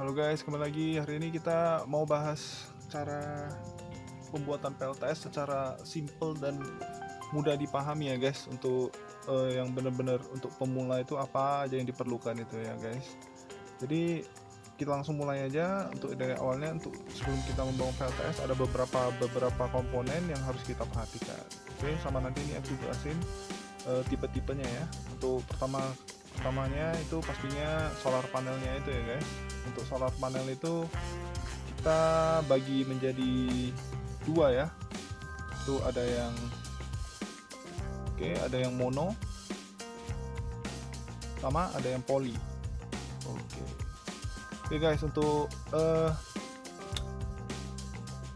Halo guys, kembali lagi. Hari ini kita mau bahas cara pembuatan PLTS secara simple dan mudah dipahami ya guys. Untuk yang benar-benar untuk pemula itu apa aja yang diperlukan itu ya guys. Jadi kita langsung mulai aja. Untuk dari awalnya, untuk sebelum kita membangun PLTS ada beberapa komponen yang harus kita perhatikan. Oke, sama nanti ini aku jelasin tipe-tipenya ya. Untuk pertamanya itu pastinya solar panelnya itu ya guys. Untuk solar panel itu kita bagi menjadi dua ya. Itu ada yang ada yang mono sama ada yang poly. Oke guys, untuk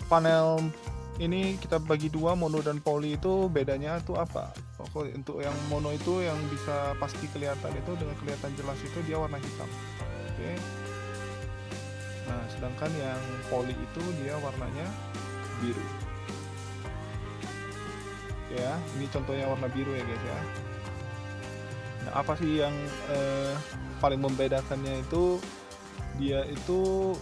panel ini kita bagi dua, mono dan poly. Itu bedanya tuh apa? Untuk yang mono itu yang bisa pasti kelihatan itu dengan kelihatan jelas itu dia warna hitam. Oke. Nah, sedangkan yang poly itu dia warnanya biru. Ya, ini contohnya warna biru ya guys ya. Nah, apa sih yang paling membedakannya itu? Dia itu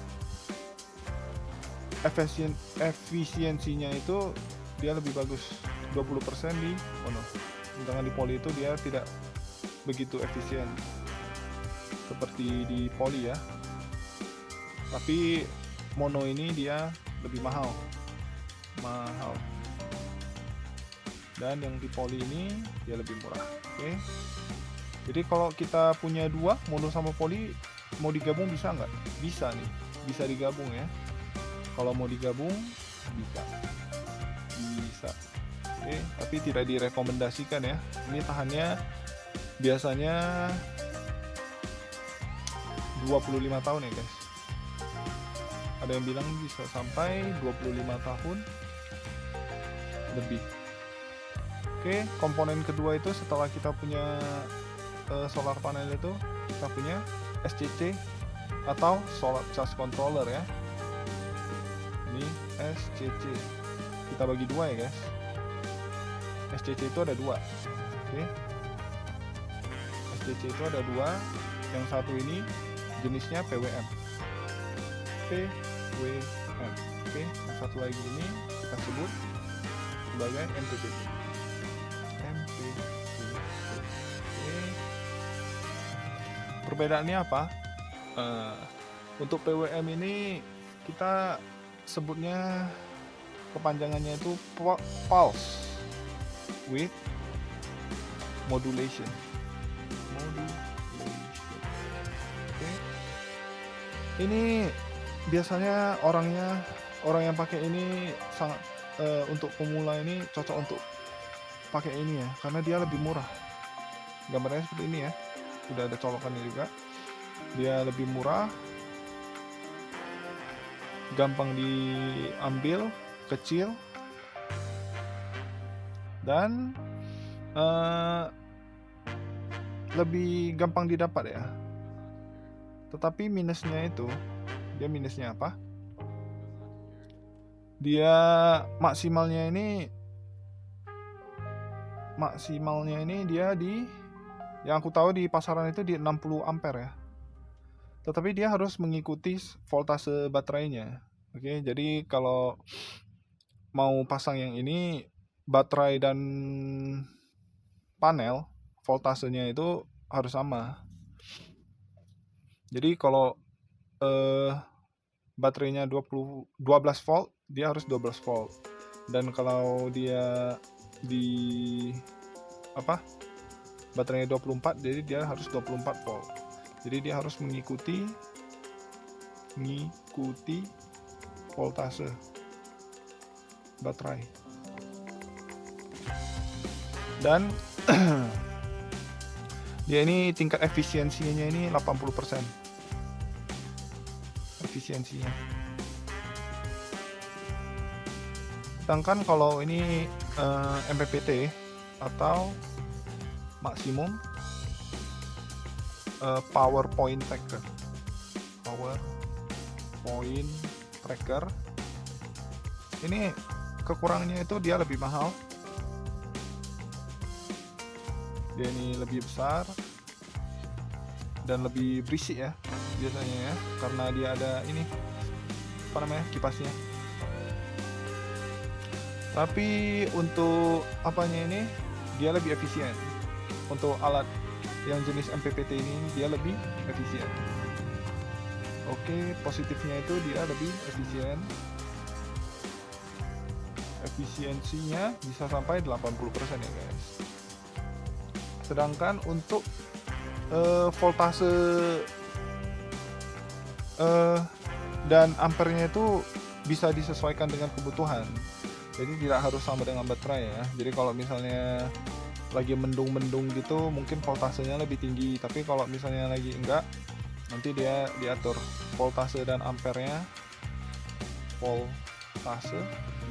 efisiensinya itu dia lebih bagus 20% di mono. Sedangkan di poly itu dia tidak begitu efisien seperti di poly ya. Tapi mono ini dia lebih mahal. Dan yang di poly ini dia lebih murah. Oke. Jadi kalau kita punya dua, mono sama poly, mau digabung bisa nggak? Bisa nih, bisa digabung ya. Kalau mau digabung bisa. Oke, tapi tidak direkomendasikan ya. Ini tahannya biasanya 25 tahun ya guys. Ada yang bilang bisa sampai 25 tahun lebih. Oke, komponen kedua itu setelah kita punya solar panel itu, kita punya SCC atau solar charge controller ya. Ini SCC. Kita bagi dua ya guys. SCC itu ada dua. Oke. SCC itu ada dua. Yang satu ini jenisnya PWM. PWM. Oke. Yang satu lagi ini kita sebut sebagai MPPT. MPPT. Oke. Perbedaannya apa? Untuk PWM ini kita sebutnya kepanjangannya itu pulse with modulation. Oke. Ini biasanya orang yang pakai ini sangat untuk pemula ini cocok untuk pakai ini ya, karena dia lebih murah. Gambarnya seperti ini ya, sudah ada colokannya juga. Dia lebih murah, gampang diambil, kecil, dan lebih gampang didapat ya. Tetapi minusnya itu, dia minusnya apa? Dia maksimalnya ini dia yang aku tahu di pasaran itu di 60 ampere ya. Tetapi dia harus mengikuti voltase baterainya. Oke, jadi kalau mau pasang yang ini, baterai dan panel voltasenya itu harus sama. Jadi kalau baterainya 12 volt, dia harus 12 volt. Dan kalau dia baterainya 24, jadi dia harus 24 volt. Jadi dia harus mengikuti voltase baterai. Dan dia ini tingkat efisiensinya ini 80%. Efisiensinya. Sedangkan kalau ini MPPT atau maksimum power point tracker, ini kekurangannya itu dia lebih mahal, dia ini lebih besar dan lebih berisik ya. biasanya ya, karena dia ada ini apa namanya, kipasnya. Tapi untuk apanya ini dia lebih efisien. Untuk alat yang jenis MPPT ini dia lebih efisien. Oke, positifnya itu dia lebih efisien. Efisiensinya bisa sampai 80% ya guys. Sedangkan untuk voltase dan ampernya itu bisa disesuaikan dengan kebutuhan. Jadi tidak harus sama dengan baterai ya. Jadi kalau misalnya lagi mendung-mendung gitu mungkin voltasenya lebih tinggi, tapi kalau misalnya lagi enggak, nanti dia diatur voltase dan ampernya, voltase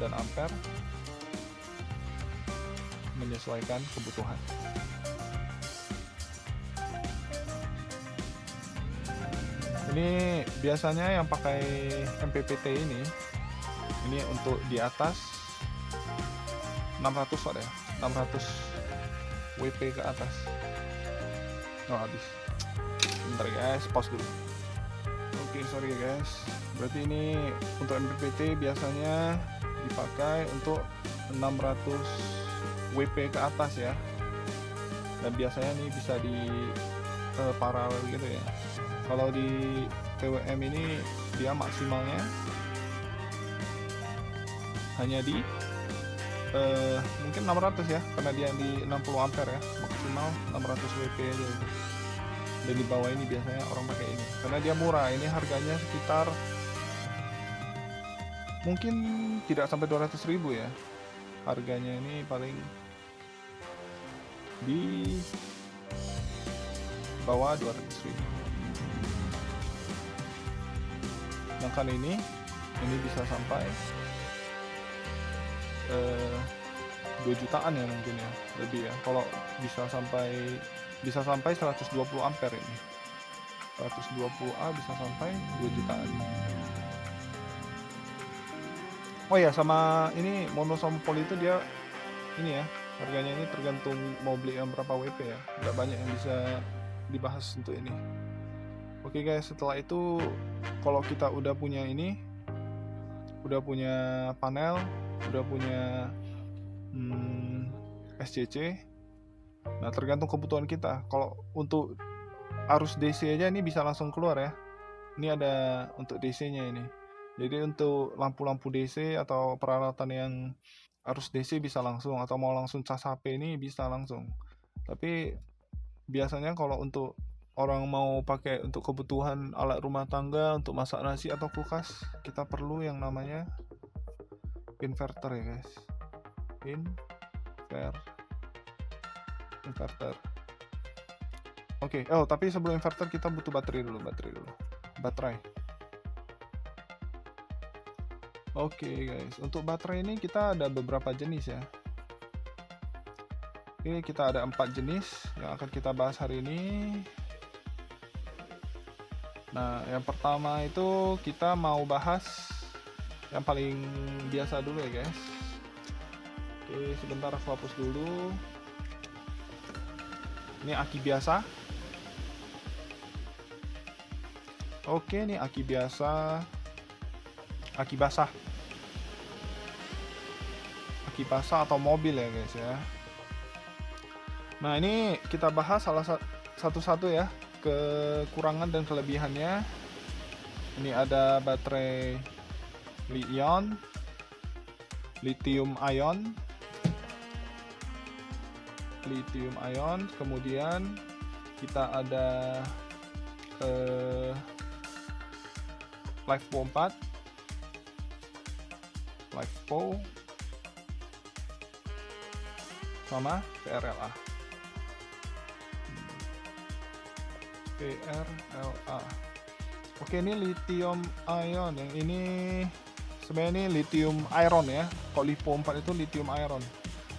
dan ampere menyesuaikan kebutuhan. Ini biasanya yang pakai MPPT ini untuk di atas 600 watt ya, 600 WP ke atas. Oh habis. Bentar guys, pause dulu. Oke, sorry guys. Berarti ini untuk MPPT biasanya dipakai untuk 600 WP ke atas ya. Dan biasanya ini bisa di paralel gitu ya. Kalau di TWM ini dia maksimalnya hanya di mungkin 600 ya, karena dia di 60 ampere ya, maksimal 600 WP aja gitu. Dan di bawah ini biasanya orang pakai ini karena dia murah. Ini harganya sekitar mungkin tidak sampai 200.000 ya. Harganya ini paling di bawah 200.000. Sedangkan ini bisa sampai 2 jutaan ya mungkin ya, lebih ya. Kalau bisa sampai 120 ampere ini. 120A bisa sampai 2 jutaan. Oh ya, sama ini mono sama poli itu dia ini ya, harganya ini tergantung mau beli yang berapa WP ya. Nggak banyak yang bisa dibahas untuk ini. Oke guys, setelah itu kalau kita udah punya ini, udah punya panel, udah punya SCC, nah tergantung kebutuhan kita. Kalau untuk arus DC aja ini bisa langsung keluar ya. Ini ada untuk DC nya ini. Jadi untuk lampu-lampu DC atau peralatan yang arus DC bisa langsung, atau mau langsung cas HP ini bisa langsung. Tapi biasanya kalau untuk orang mau pakai untuk kebutuhan alat rumah tangga, untuk masak nasi atau kulkas, kita perlu yang namanya inverter ya guys. Inverter. Oke, tapi sebelum inverter kita butuh baterai dulu. Oke guys, untuk baterai ini kita ada beberapa jenis ya. Oke, kita ada 4 jenis yang akan kita bahas hari ini. Nah, yang pertama itu kita mau bahas yang paling biasa dulu ya guys. Oke, sebentar aku hapus dulu. Ini aki biasa. Oke, ini aki biasa. Aki basah. Aki basah atau mobil ya guys ya. Nah, ini kita bahas satu-satu ya, kekurangan dan kelebihannya. Ini ada baterai lithium ion, kemudian kita ada LiFePO 4, sama PRLA. Oke, ini lithium ion. Yang ini sebenarnya ini lithium iron ya. Kalau LiFePO 4 itu lithium iron.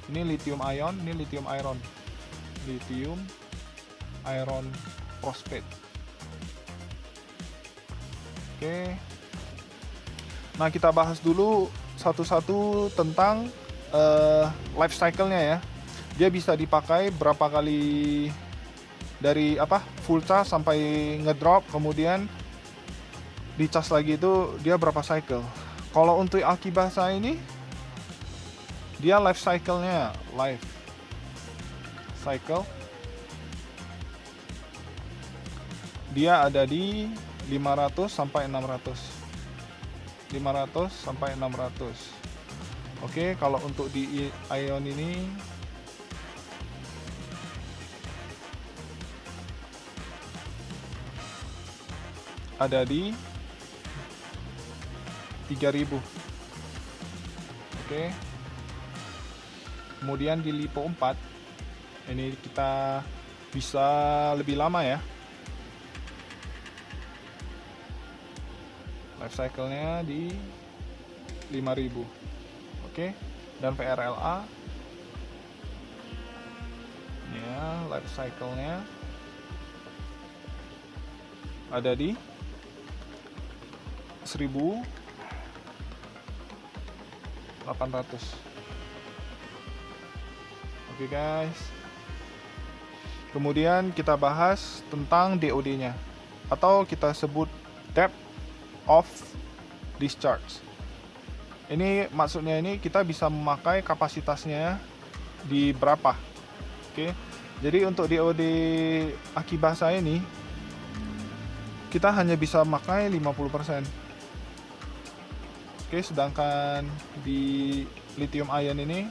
Ini lithium ion, ini lithium iron. Lithium iron phosphate. Oke. Nah, kita bahas dulu satu-satu tentang life cycle-nya ya. Dia bisa dipakai berapa kali dari full charge sampai ngedrop, kemudian dicas lagi itu dia berapa cycle. Kalau untuk Akibasa ini dia life cycle-nya dia ada di 500 sampai 600. Oke, kalau untuk di Ion ini ada di 3000. Oke. Kemudian di Lipo 4 ini kita bisa lebih lama ya. Life cycle-nya di 5000. Oke. Dan VRLA ya, life cycle-nya ada di 1800. Oke guys. Kemudian kita bahas tentang DOD-nya atau kita sebut depth of discharge. Ini maksudnya ini kita bisa memakai kapasitasnya di berapa. Oke. Jadi untuk DOD Akibasa ini kita hanya bisa memakai 50%. Oke, sedangkan di lithium ion ini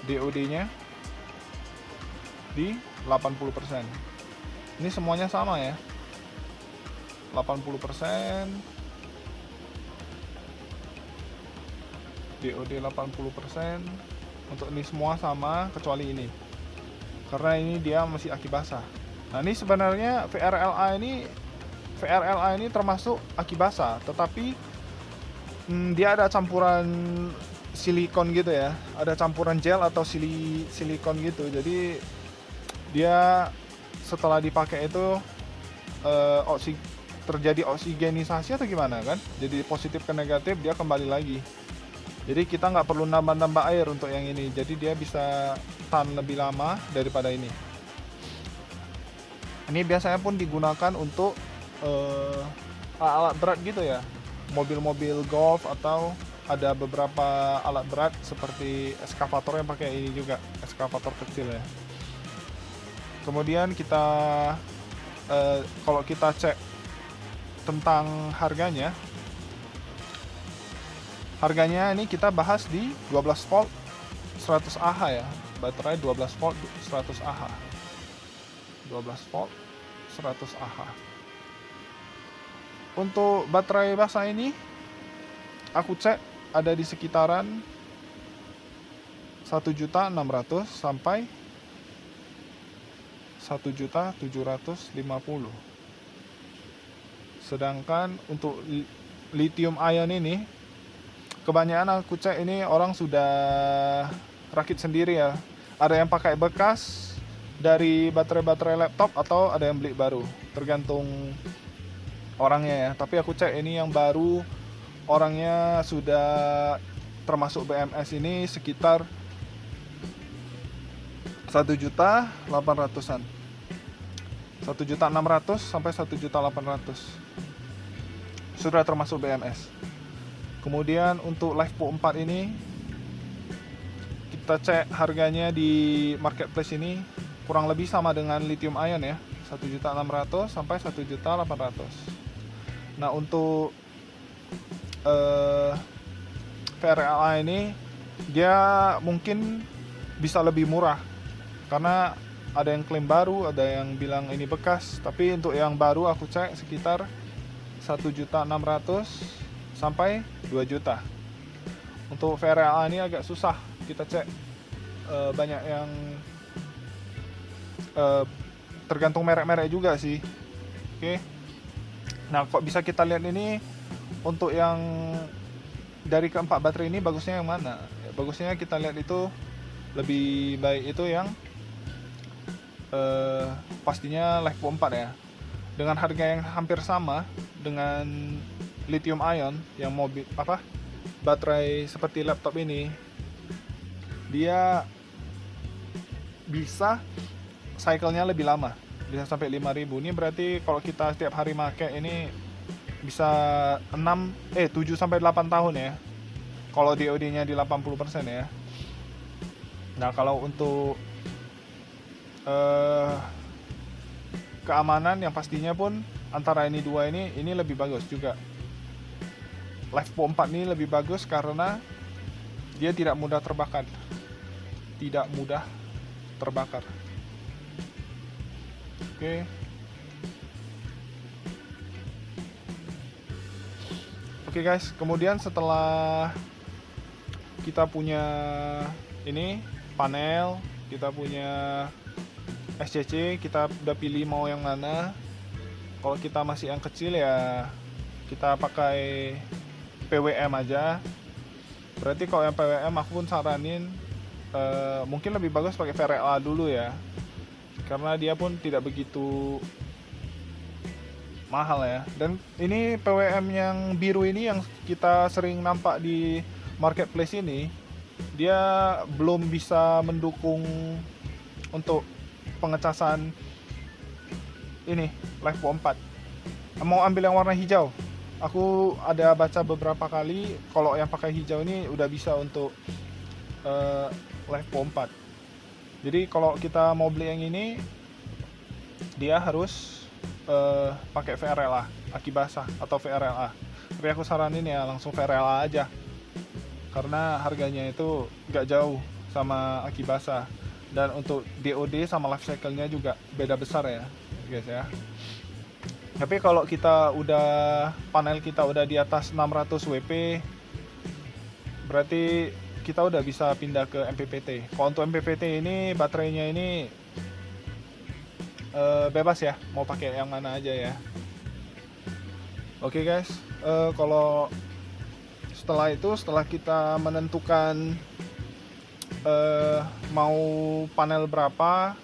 DOD-nya di 80%. Ini semuanya sama ya. 80%, DOD 80%. Untuk ini semua sama kecuali ini. Karena ini dia masih Akibasa. Nah, ini sebenarnya VRLA ini termasuk Akibasa, tetapi dia ada campuran silikon gitu ya. Ada campuran gel atau silikon gitu. Jadi dia setelah dipakai itu terjadi oksigenisasi atau gimana kan, jadi positif ke negatif dia kembali lagi, jadi kita nggak perlu nambah air untuk yang ini, jadi dia bisa tahan lebih lama daripada ini. Ini biasanya pun digunakan untuk alat berat gitu ya, mobil-mobil golf, atau ada beberapa alat berat seperti eskavator yang pakai ini juga, eskavator kecil ya. Kemudian kita kalau kita cek tentang harganya ini kita bahas di 12 volt 100 Ah ya, baterai 12 volt 100 Ah, 12 volt 100 Ah. Untuk baterai basah ini aku cek ada di sekitaran 1.600.000 sampai 1.750.000. Sedangkan untuk lithium ion ini kebanyakan aku cek ini orang sudah rakit sendiri ya. Ada yang pakai bekas dari baterai-baterai laptop atau ada yang beli baru, tergantung orangnya ya. Tapi aku cek ini yang baru, orangnya sudah termasuk BMS ini sekitar 1.800.000-an, 1.600.000 sampai 1.800.000 sudah termasuk BMS. Kemudian untuk LiFePo 4 ini kita cek harganya di marketplace ini kurang lebih sama dengan lithium ion ya, 1.600.000 sampai 1.800.000. Nah, untuk VRLA ini dia mungkin bisa lebih murah karena ada yang klaim baru, ada yang bilang ini bekas. Tapi untuk yang baru aku cek sekitar 1.600.000 sampai 2 juta. Untuk VRLA ini agak susah kita cek, banyak yang tergantung merek-merek juga sih. Oke. Nah, kok bisa kita lihat ini untuk yang dari keempat baterai ini bagusnya yang mana? Ya, bagusnya kita lihat itu lebih baik itu yang pastinya LiFePo 4 ya. Dengan harga yang hampir sama dengan lithium ion yang mobil baterai seperti laptop ini, dia bisa cycle-nya lebih lama, bisa sampai 5.000. Ini berarti kalau kita setiap hari make ini bisa 7 sampai 8 tahun ya. Kalau DOD-nya di 80% ya. Nah, kalau untuk keamanan yang pastinya pun antara ini dua ini lebih bagus juga. LiFePO 4 ini lebih bagus karena dia tidak mudah terbakar. Tidak mudah terbakar. Oke. Oke guys, kemudian setelah kita punya ini panel, kita punya SCC, kita udah pilih mau yang mana. Kalau kita masih yang kecil ya kita pakai PWM aja. Berarti kalau yang PWM aku pun saranin mungkin lebih bagus pakai VRLA dulu ya, karena dia pun tidak begitu mahal ya. Dan ini PWM yang biru ini yang kita sering nampak di marketplace ini, dia belum bisa mendukung untuk pengecasan ini LiFePO 4. Mau ambil yang warna hijau. Aku ada baca beberapa kali kalau yang pakai hijau ini udah bisa untuk LiFePO 4. Jadi kalau kita mau beli yang ini, dia harus pakai VRLA, aki basah atau VRLA. Tapi aku saranin ya langsung VRLA aja, karena harganya itu nggak jauh sama aki basah. Dan untuk DOD sama life cycle-nya juga beda besar ya guys ya. Tapi kalau kita panel kita udah di atas 600 WP, berarti kita udah bisa pindah ke MPPT. Kalau untuk MPPT ini baterainya ini bebas ya, mau pakai yang mana aja ya. Oke guys, kalau setelah kita menentukan mau panel berapa,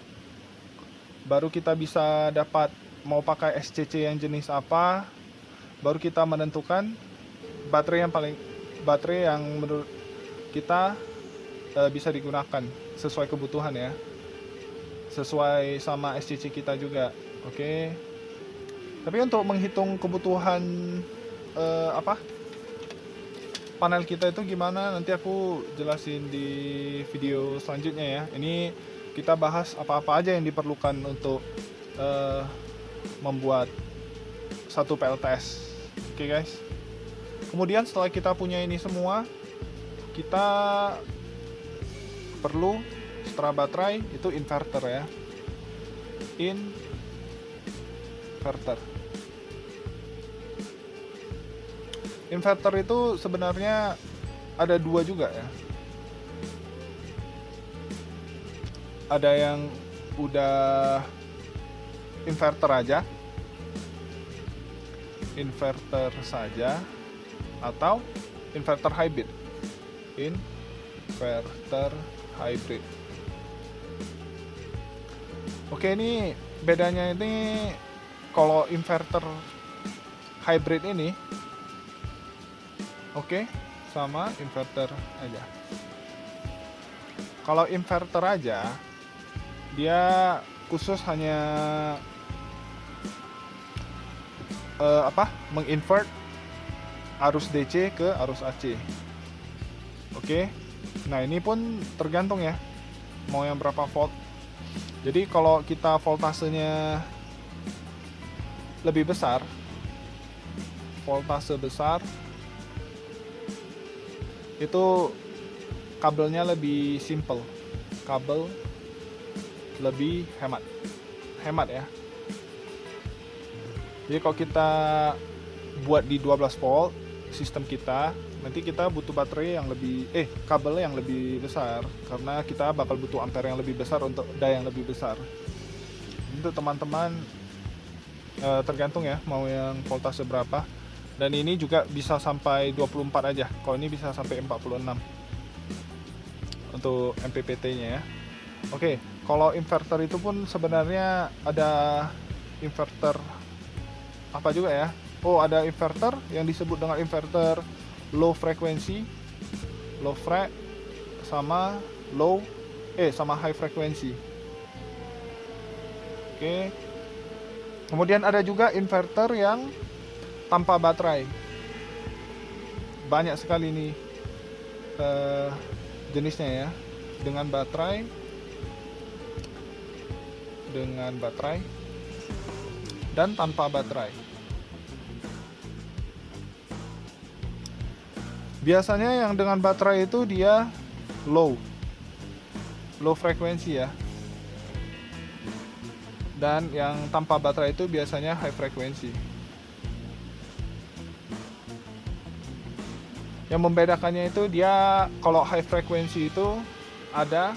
baru kita bisa dapat mau pakai SCC yang jenis apa, baru kita menentukan baterai yang menurut kita bisa digunakan sesuai kebutuhan ya, sesuai sama SCC kita juga. Oke. Tapi untuk menghitung kebutuhan panel kita itu gimana, nanti aku jelasin di video selanjutnya ya. Ini kita bahas apa-apa aja yang diperlukan untuk membuat satu PLTS. Oke guys. Kemudian setelah kita punya ini semua, kita perlu setelah baterai itu inverter ya. Inverter itu sebenarnya ada dua juga ya. Ada yang udah inverter saja atau inverter hybrid. Oke, ini bedanya ini kalau inverter hybrid ini sama inverter aja. Kalau inverter aja dia khusus hanya menginvert arus DC ke arus AC. Oke. Nah, ini pun tergantung ya mau yang berapa volt. Jadi kalau kita voltasenya lebih besar, itu kabelnya lebih simple, kabel lebih hemat ya. Jadi kalau kita buat di 12 volt sistem kita, nanti kita butuh baterai yang lebih kabel yang lebih besar, karena kita bakal butuh ampere yang lebih besar untuk daya yang lebih besar. Untuk teman-teman tergantung ya mau yang voltase berapa. Dan ini juga bisa sampai 24 aja. Kalau ini bisa sampai 46 untuk MPPT-nya ya. Oke, kalau inverter itu pun sebenarnya ada inverter apa juga ya. Oh, ada inverter yang disebut dengan inverter low frequency, sama high frequency. Oke. Kemudian ada juga inverter yang tanpa baterai. Banyak sekali nih jenisnya ya, dengan baterai dan tanpa baterai. Biasanya yang dengan baterai itu dia low frekuensi ya, dan yang tanpa baterai itu biasanya high frekuensi. Yang membedakannya itu dia kalau high frekuensi itu ada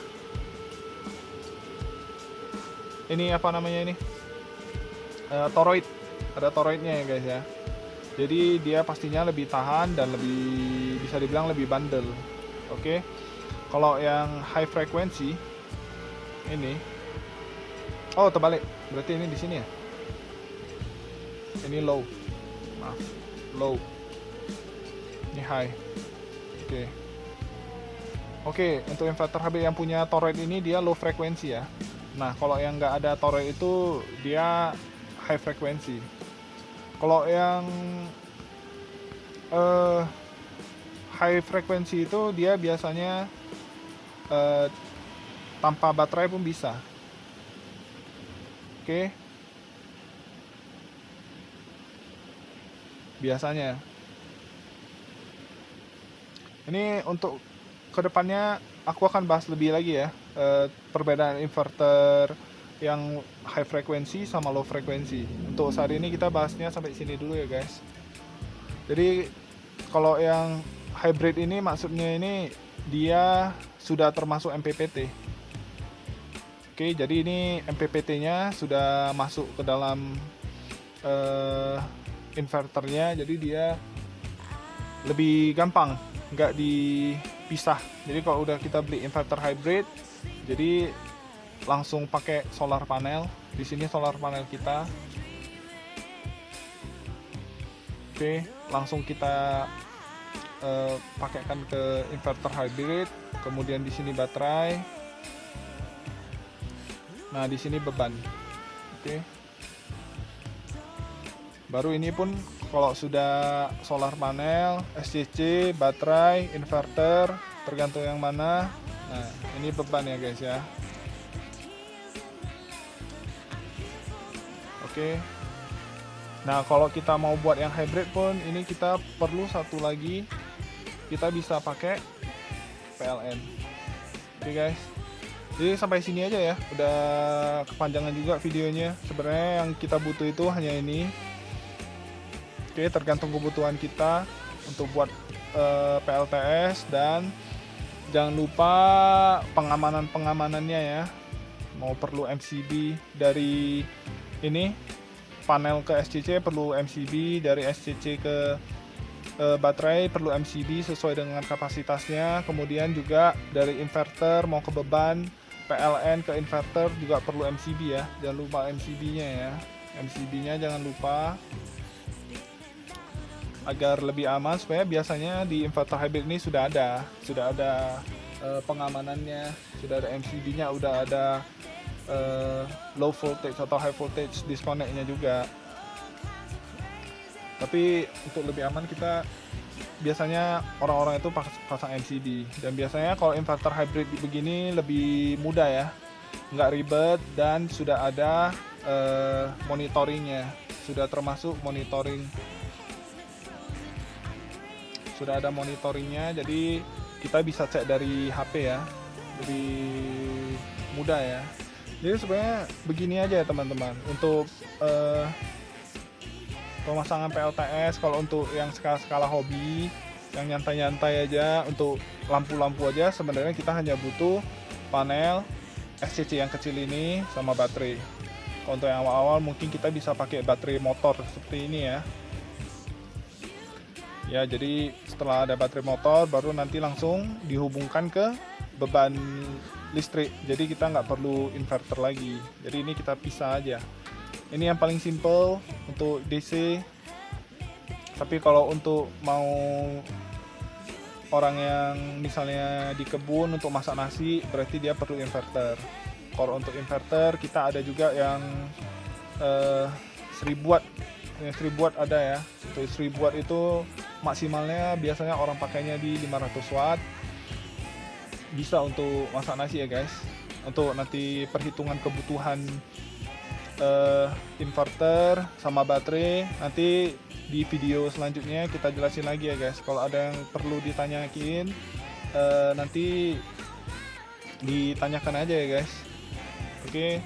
ini apa namanya ini, toroid, ada toroidnya ya guys ya. Jadi dia pastinya lebih tahan dan lebih, bisa dibilang lebih bandel. Oke. Kalau yang high frekuensi ini, oh terbalik, berarti ini di sini ya. Ini low, maaf, low. Ini high. Oke, untuk inverter hybrid yang punya toroid ini dia low frekuensi ya. Nah, kalau yang nggak ada toroid itu dia high frekuensi. Kalau yang high frekuensi itu dia biasanya tanpa baterai pun bisa. Oke. Biasanya. Ini untuk kedepannya aku akan bahas lebih lagi ya, perbedaan inverter yang high frekuensi sama low frekuensi. Untuk saat ini kita bahasnya sampai sini dulu ya guys. Jadi kalau yang hybrid ini maksudnya ini dia sudah termasuk MPPT. Oke, jadi ini MPPT-nya sudah masuk ke dalam inverternya, jadi dia lebih gampang, nggak dipisah. Jadi kalau udah kita beli inverter hybrid, jadi langsung pakai solar panel. Di sini solar panel kita. Oke, langsung kita pakaikan ke inverter hybrid. Kemudian di sini baterai. Nah, di sini beban. Oke. Baru ini pun kalau sudah solar panel, SCC, baterai, inverter, tergantung yang mana. Nah, ini beban ya guys ya. Oke. Nah, kalau kita mau buat yang hybrid pun ini kita perlu satu lagi. Kita bisa pakai PLN. Oke guys. Jadi sampai sini aja ya. Udah kepanjangan juga videonya. Sebenarnya yang kita butuh itu hanya ini. Oke, tergantung kebutuhan kita untuk buat PLTS, dan jangan lupa pengamanannya ya. Mau perlu MCB dari ini panel ke SCC, perlu MCB dari SCC ke baterai, perlu MCB sesuai dengan kapasitasnya. Kemudian juga dari inverter mau ke beban PLN ke inverter juga perlu MCB ya. Jangan lupa MCB-nya ya. MCB-nya jangan lupa, agar lebih aman, supaya biasanya di inverter hybrid ini sudah ada pengamanannya, sudah ada MCB-nya, udah ada low voltage atau high voltage disconnect-nya juga. Tapi untuk lebih aman kita biasanya orang-orang itu pasang MCB, dan biasanya kalau inverter hybrid begini lebih mudah ya, nggak ribet, dan sudah ada monitoringnya, sudah termasuk monitoring. Sudah ada monitoringnya, jadi kita bisa cek dari HP ya, lebih mudah ya. Jadi sebenarnya begini aja ya teman-teman, untuk pemasangan PLTS. Kalau untuk yang skala hobi, yang nyantai-nyantai aja, untuk lampu-lampu aja, sebenarnya kita hanya butuh panel SCC yang kecil ini sama baterai. Kalau untuk yang awal-awal mungkin kita bisa pakai baterai motor seperti ini ya. Ya, jadi setelah ada baterai motor baru nanti langsung dihubungkan ke beban listrik. Jadi kita nggak perlu inverter lagi. Jadi ini kita pisah aja. Ini yang paling simple untuk DC. Tapi kalau untuk mau orang yang misalnya di kebun untuk masak nasi, berarti dia perlu inverter. Kalau untuk inverter kita ada juga yang 1000 watt. Yang 1000 watt ada ya. Untuk 1000 watt itu maksimalnya biasanya orang pakainya di 500 watt. Bisa untuk masak nasi ya guys. Untuk nanti perhitungan kebutuhan inverter sama baterai nanti di video selanjutnya kita jelasin lagi ya guys. Kalau ada yang perlu ditanyakin nanti ditanyakan aja ya guys. Oke.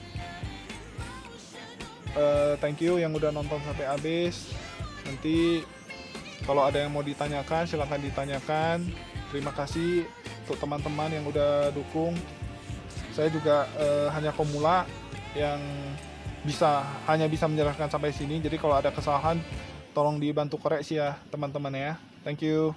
Thank you yang udah nonton sampai habis. Nanti kalau ada yang mau ditanyakan silahkan ditanyakan. Terima kasih untuk teman-teman yang udah dukung. Saya juga hanya pemula yang hanya bisa menjelaskan sampai sini. Jadi kalau ada kesalahan tolong dibantu koreksi ya teman-teman ya. Thank you.